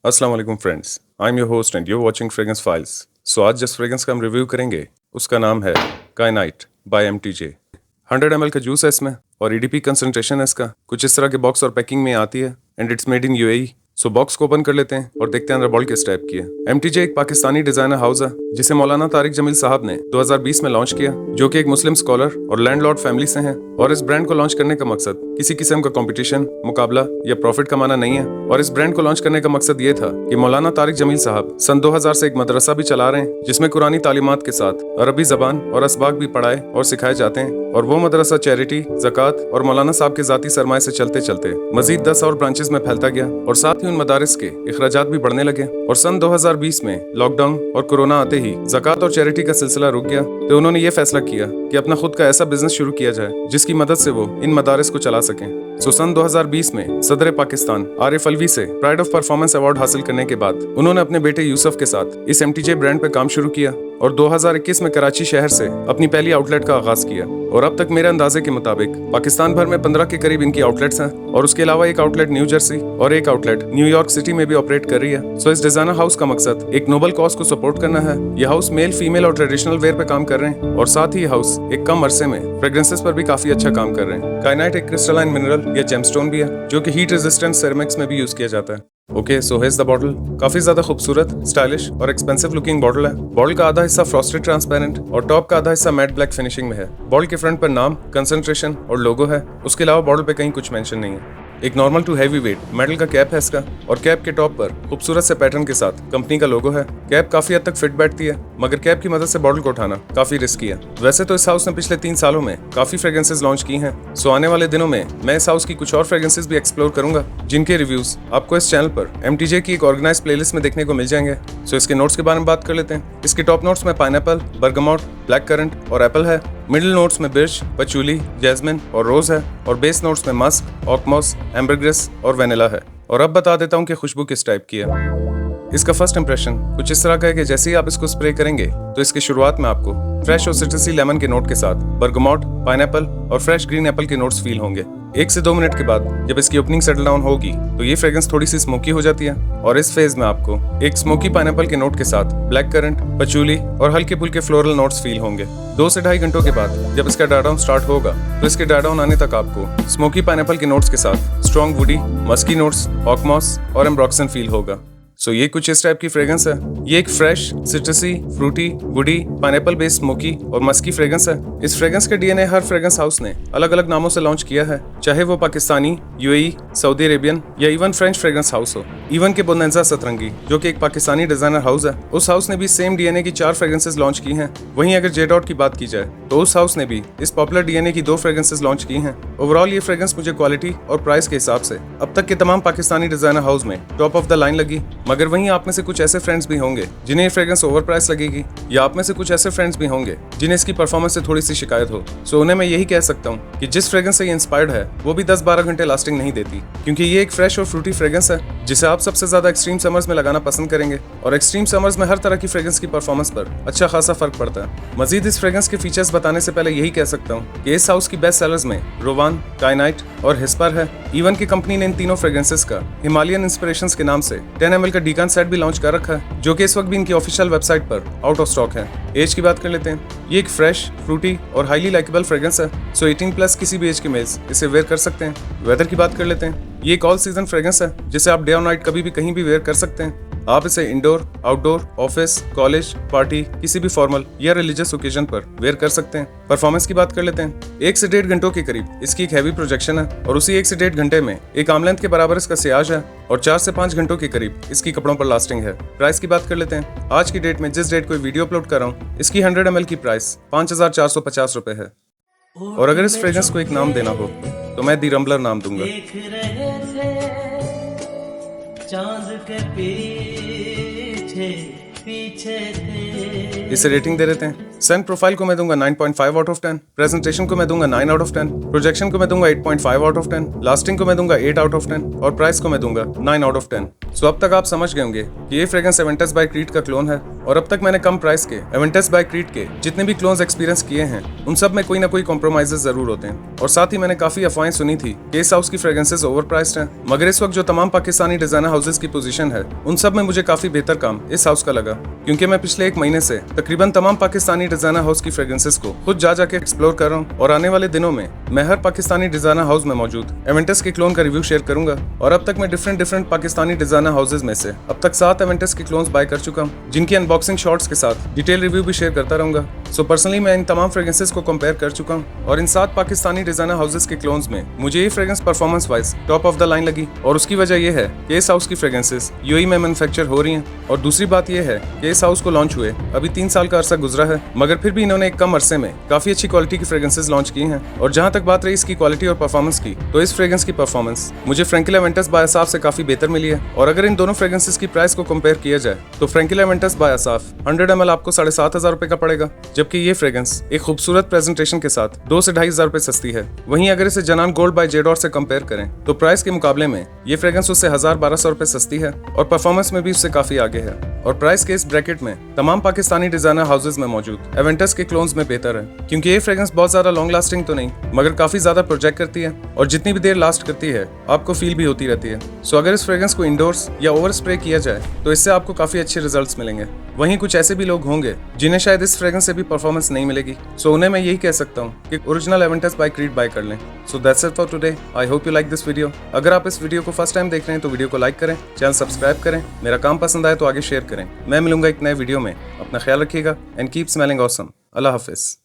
अस्सलाम वालेकुम friends, I am your host and you watching fragrance files. So आज जिस फ्रेग्रेंस का हम रिव्यू करेंगे उसका नाम है काइनाइट बाय एमटीजे। 100 ml का जूस है इसमें और ईडीपी कंसंट्रेशन है इसका। कुछ इस तरह के बॉक्स और पैकिंग में आती है and it's made in UAE. So box को ओपन कर लेते हैं और देखते हैं अंदर बॉटल किस टाइप की है। एमटीजे एक पाकिस्तानी डिजाइनर हाउस है जिसे मौलाना तारिक जमील साहब ने 2020 में लॉन्च किया, जो कि एक मुस्लिम स्कॉलर और लैंडलॉर्ड फैमिली से हैं। और इस ब्रांड को लॉन्च करने का मकसद किसी किस्म का कंपटीशन, मुकाबला या प्रॉफिट कमाना नहीं है। और इस ब्रांड को लॉन्च करने का मकसद ये था कि मौलाना तारिक जमील साहब सन 2000 से एक मदरसा भी चला रहे हैं जिसमें कुरानी तालीमात के साथ अरबी जबान और असबाक भी पढ़ाए और सिखाए जाते हैं। और वो मदरसा चैरिटी, ज़कात और मौलाना साहब के जाती सरमाए से चलते चलते मजीद 10 और ब्रांचेस में फैलता गया और साथ ही उन मदारिस के इखराजात भी बढ़ने लगे। और सन 2020 में लॉकडाउन और कोरोना आते ही ज़कात और चैरिटी का सिलसिला रुक गया, तो उन्होंने ये फैसला किया कि अपना खुद का ऐसा बिजनेस शुरू किया जाए जिसकी मदद से वो इन मदारिस को चला सकें। सो सन 2020 में सदर पाकिस्तान आरिफ अलवी से प्राइड ऑफ परफॉर्मेंस अवार्ड हासिल करने के बाद उन्होंने अपने बेटे यूसुफ के साथ इस एमटीजे ब्रांड पे काम शुरू किया और 2021 में कराची शहर से अपनी पहली आउटलेट का आगाज किया। और अब तक मेरे अंदाजे के मुताबिक पाकिस्तान भर में 15 के करीब इनकी आउटलेट्स हैं और उसके अलावा एक आउटलेट न्यू जर्सी और एक आउटलेट न्यूयॉर्क सिटी में भी ऑपरेट कर रही है। सो इस डिजाइनर हाउस का मकसद एक नोबल कॉज को सपोर्ट करना है। यह हाउस मेल, फीमेल और ट्रेडिशनल वेयर पे काम कर रहे हैं और साथ ही हाउस एक कम अरसे में फ्रेग्रेंसेस पर भी काफी अच्छा काम कर रहे हैं। काइनाइट एक क्रिस्टलाइन मिनरल या जेमस्टोन भी है जो कि हीट रेजिस्टेंट सेरेमिक्स में भी यूज किया जाता है। Okay, so here's the bottle. काफी ज्यादा खूबसूरत, स्टाइलिश और एक्सपेंसिव लुकिंग बॉटल है। बॉटल का आधा हिस्सा फ्रॉस्टेड ट्रांसपेरेंट और टॉप का आधा हिस्सा मैट ब्लैक फिनिशिंग में है। बॉटल के फ्रंट पर नाम, कंसंट्रेशन और लोगो है। उसके अलावा बॉटल पे कहीं कुछ मेंशन नहीं है। एक normal to heavy weight metal का कैप है इसका और कैप के टॉप पर खूबसूरत से पैटर्न के साथ कंपनी का लोगो है। कैप काफी हद तक फिट बैठती है, मगर कैप की मदद से बॉटल को उठाना काफी रिस्की है। वैसे तो इस हाउस ने पिछले 3 सालों में काफी फ्रेग्रेंसेस लॉन्च की हैं। सो आने वाले दिनों में मैं इस हाउस की कुछ और फ्रेग्रेंसेस भी एक्सप्लोर करूंगा जिनके रिव्यूज आपको इस चैनल पर एमटीजे की एक ऑर्गेनाइज प्लेलिस्ट में देखने को मिल जाएंगे। सो इसके नोट्स के बारे में बात कर लेते हैं। इसके टॉप नोट्स में पाइनएप्पल, बर्गमोट, ब्लैक करंट और एप्पल है। मिडिल नोट्स में बिर्च, पचूली, जैस्मिन और रोज है। और बेस नोट्स में मस्क, ऑकमॉस, एम्बरग्रेस और वेनिला है। और अब बता देता हूँ कि खुशबू किस टाइप की है। इसका फर्स्ट इंप्रेशन कुछ इस तरह का है कि जैसे ही आप इसको स्प्रे करेंगे तो इसकी शुरुआत में आपको फ्रेश और सिट्रसी लेमन के नोट के साथ बर्गमोट, पाइनएप्पल और फ्रेश ग्रीन एप्पल के नोट्स फील होंगे। 1 से 2 मिनट के बाद जब इसकी ओपनिंग सेटल डाउन होगी तो ये फ्रेग्रेंस थोड़ी सी स्मोकी हो जाती है और इस फेज में आपको एक स्मोकी पाइनएप्पल के नोट के साथ ब्लैक करंट, पचूली और हल्के फुल्के फ्लोरल नोट्स फील होंगे। 2 से 2.5 घंटों के बाद जब इसका डाउन स्टार्ट होगा तो इसके डाउन आने तक आपको स्मोकी पाइनएप्पल के नोट्स के साथ स्ट्रॉन्ग वुडी, मस्की नोट्स, ऑकमॉस और एम्ब्रॉक्सन फील होगा। सो ये कुछ इस टाइप की फ्रेग्रेंस है। ये एक fresh, citrusy, fruity, woody, pineapple based smoky और मस्की फ्रेग्रेंस है। इस फ्रेग्रेंस के डीएनए हर फ्रेग्रेंस हाउस ने अलग अलग नामों से लॉन्च किया है, चाहे वो पाकिस्तानी, यूएई, सऊदी अरेबियन या इवन फ्रेंच फ्रेग्रेंस हाउस हो। इवन के बोनेंजा सतरंगी जो कि एक पाकिस्तानी डिजाइनर हाउस है, उस हाउस ने भी सेम डीएनए की 4 फ्रेग्रेंसेस लॉन्च की हैं। वहीं अगर जेडॉट की बात की जाए तो उस हाउस ने भी इस पॉपुलर डीएनए की 2 फ्रेग्रेंसेस लॉन्च की हैं। ओवरऑल ये फ्रेग्रेंस मुझे क्वालिटी और प्राइस के हिसाब से अब तक के तमाम पाकिस्तानी डिजाइनर हाउस में टॉप ऑफ द लाइन लगी। मगर वहीं आप में से कुछ ऐसे फ्रेंड्स भी होंगे जिन्हें ये फ्रेग्रेंस ओवर प्राइस लगेगी, या आप में से कुछ ऐसे फ्रेंड्स भी होंगे जिन्हें इसकी परफॉर्मेंस से थोड़ी सी शिकायत हो। सो उन्हें मैं यही कह सकता हूँ कि जिस फ्रेग्रेंस से ये इंस्पायर्ड है वो भी 10-12 घंटे लास्टिंग नहीं देती, क्योंकि ये एक फ्रेश और फ्रूटी फ्रेग्रेंस है जिसे आप सबसे ज्यादा एक्सट्रीम समर्स में लगाना पसंद करेंगे। और एक्सट्रीम समर्स में हर तरह की फ्रेग्रेंस की परफॉर्मेंस पर अच्छा खासा फर्क पड़ता है। मजीद इस फ्रेग्रेंस के फीचर्स बताने से पहले यही कह सकता हूँ कि इस हाउस की बेस्ट सेलर्स में रोवान, काइनाइट और हिस्पर है। इवन की कंपनी ने इन तीनों फ्रेग्रेंसेस का हिमालयन इंस्पिरेशंस के नाम से 10 ml का डीकान सेट भी लॉन्च कर रखा है, जो कि इस वक्त भी इनकी ऑफिशियल वेबसाइट पर आउट ऑफ स्टॉक है। एज की बात कर लेते हैं। ये एक फ्रेश, फ्रूटी और हाईली लाइकेबल फ्रेग्रेंस है। सो 18+ किसी भी एज के मेल्स इसे वेयर कर सकते हैं। वेदर की बात कर लेते हैं। ये एक ऑल सीजन फ्रेग्रेंस है जिसे आप डे और नाइट कभी भी कहीं भी वेयर कर सकते हैं। आप इसे indoor, outdoor, office, college, party, किसी भी फॉर्मल या रिलीजियस ओकेजन पर वेयर कर सकते हैं। परफॉर्मेंस की बात कर लेते हैं। 1 से 1.5 घंटों के करीब इसकी एक हैवी प्रोजेक्शन है और उसी 1 से 1.5 घंटे में एक आर्म लेंथ के बराबर इसका सियाज है और 4 से 5 घंटों के करीब इसकी कपड़ों पर लास्टिंग है। प्राइस की बात कर लेते हैं। आज की डेट में जिस डेट को वीडियो अपलोड कर रहा हूँ, इसकी 100 ml की प्राइस 5450 रुपए है। और अगर इस फ्रेग्रेंस को एक नाम देना हो तो मैं दी रंबलर नाम दूंगा। इसे रेटिंग दे देते हैं सेंट प्रोफाइल को मैं दूंगा 9.5 आउट ऑफ 10, प्रेजेंटेशन को मैं दूंगा 9 आउट ऑफ 10, प्रोजेक्शन को मैं दूंगा 8.5 आउट ऑफ 10, लास्टिंग को मैं दूंगा 8 आउट ऑफ 10 और प्राइस को मैं दूंगा 9 आउट ऑफ 10। सो अब तक आप समझ गए होंगे कि ये फ्रेग्रेंस एवेंटस बाय क्रीड का क्लोन है और अब तक मैंने कम प्राइस के एवेंटस बाय क्रीड के जितने भी क्लोन्स एक्सपीरियंस किए हैं उन सब में कोई ना कोई कॉम्प्रोमाइजेस जरूर होते हैं। और साथ ही मैंने काफी अफवाहें सुनी थी कि इस हाउस की फ्रेग्रेंसेस ओवर प्राइस्ड हैं, मगर इस वक्त जो तमाम पाकिस्तानी डिजाइनर हाउसेस की पोजीशन है उन सब में मुझे काफी बेहतर काम इस हाउस का लगा, क्योंकि मैं पिछले एक महीने से तकरीबन तमाम पाकिस्तानी डिजाइनर हाउस की फ्रेग्रेंसेस को खुद जा जाके एक्सप्लोर कर रहा हूँ और आने वाले दिनों में मैं हर पाकिस्तानी डिजाइनर हाउस में मौजूद एवेंटस के क्लोन का रिव्यू शेयर करूंगा। और अब तक मैं डिफरेंट पाकिस्तानी डिजाइनर हाउसेज में से अब तक 7 एवेंटस के क्लोन्स बाय कर चुका हूँ, जिनकी अनबॉक्सिंग शॉट्स के साथ डिटेल रिव्यू भी शेयर करता रहूंगा। सो पर्सनली मैं इन तमाम फ्रेग्रेंसेस को कंपेयर कर चुका हूँ और इन 7 पाकिस्तानी डिजाइनर हाउसेज के क्लोन्स में मुझे ये fragrance performance wise top of the line लगी। और उसकी वजह यह है कि इस हाउस की फ्रेग्रेंसेस यूएई में मैन्युफैक्चर हो रही हैं। और दूसरी बात यह है कि इस हाउस को लॉन्च हुए अभी 3 साल का अरसा गुजरा है, मगर फिर भी इन्होंने एक कम अरसे में काफी अच्छी क्वालिटी की फ्रेग्रेंसेस लॉन्च की हैं। और जहां तक बात रही इसकी क्वालिटी और परफॉर्मेंस की, तो इस फ्रेग्रेंस की परफॉर्मेंस मुझे फ्रैंकिला एवेंटस बाय असाफ से काफी बेहतर मिली है। और अगर इन दोनों फ्रेग्रेंसेस की प्राइस को कंपेयर किया जाए तो फ्रैंकिला एवेंटस बाय असाफ 100 ml आपको 7,500 रुपए का पड़ेगा, जबकि ये फ्रेग्रेंस एक खूबसूरत प्रेजेंटेशन के साथ 2 से 2,500 रुपए सस्ती है। वहीं अगर इसे जनान गोल्ड बाय जेडॉर से कंपेयर करें तो प्राइस के मुकाबले में ये फ्रेग्रेंस उससे 1,000-1,200 रुपए सस्ती है और परफॉर्मेंस में भी उससे काफी आगे है। और प्राइस के इस ब्रैकेट में तमाम पाकिस्तानी डिजाइनर हाउसेज में मौजूद एवेंटस के क्लोन्स में बेहतर है, क्योंकि ये फ्रेग्रेंस बहुत ज्यादा लॉन्ग लास्टिंग तो नहीं मगर काफी ज्यादा प्रोजेक्ट करती है और जितनी भी देर लास्ट करती है आपको फील भी होती रहती है। सो अगर इस फ्रेग्रेंस को इंडोर्स या ओवर स्प्रे किया जाए तो इससे आपको काफी अच्छे रिजल्ट्स मिलेंगे। वहीं कुछ ऐसे भी लोग होंगे जिन्हें शायद इस फ्रेग्रेंस से भी परफॉर्मेंस नहीं मिलेगी, सो उन्हें मैं यही कह सकता हूँ कि original Aventus by Creed buy कर लें। So that's it for today. I hope you like this video. अगर आप इस वीडियो को फर्स्ट टाइम देख रहे हैं तो वीडियो को लाइक करें, चैनल सब्सक्राइब करें, मेरा काम पसंद आए तो आगे शेयर करें। मैं मिलूंगा एक नए वीडियो में। अपना ख्याल रखिएगा and keep smelling awesome. Allah Hafiz.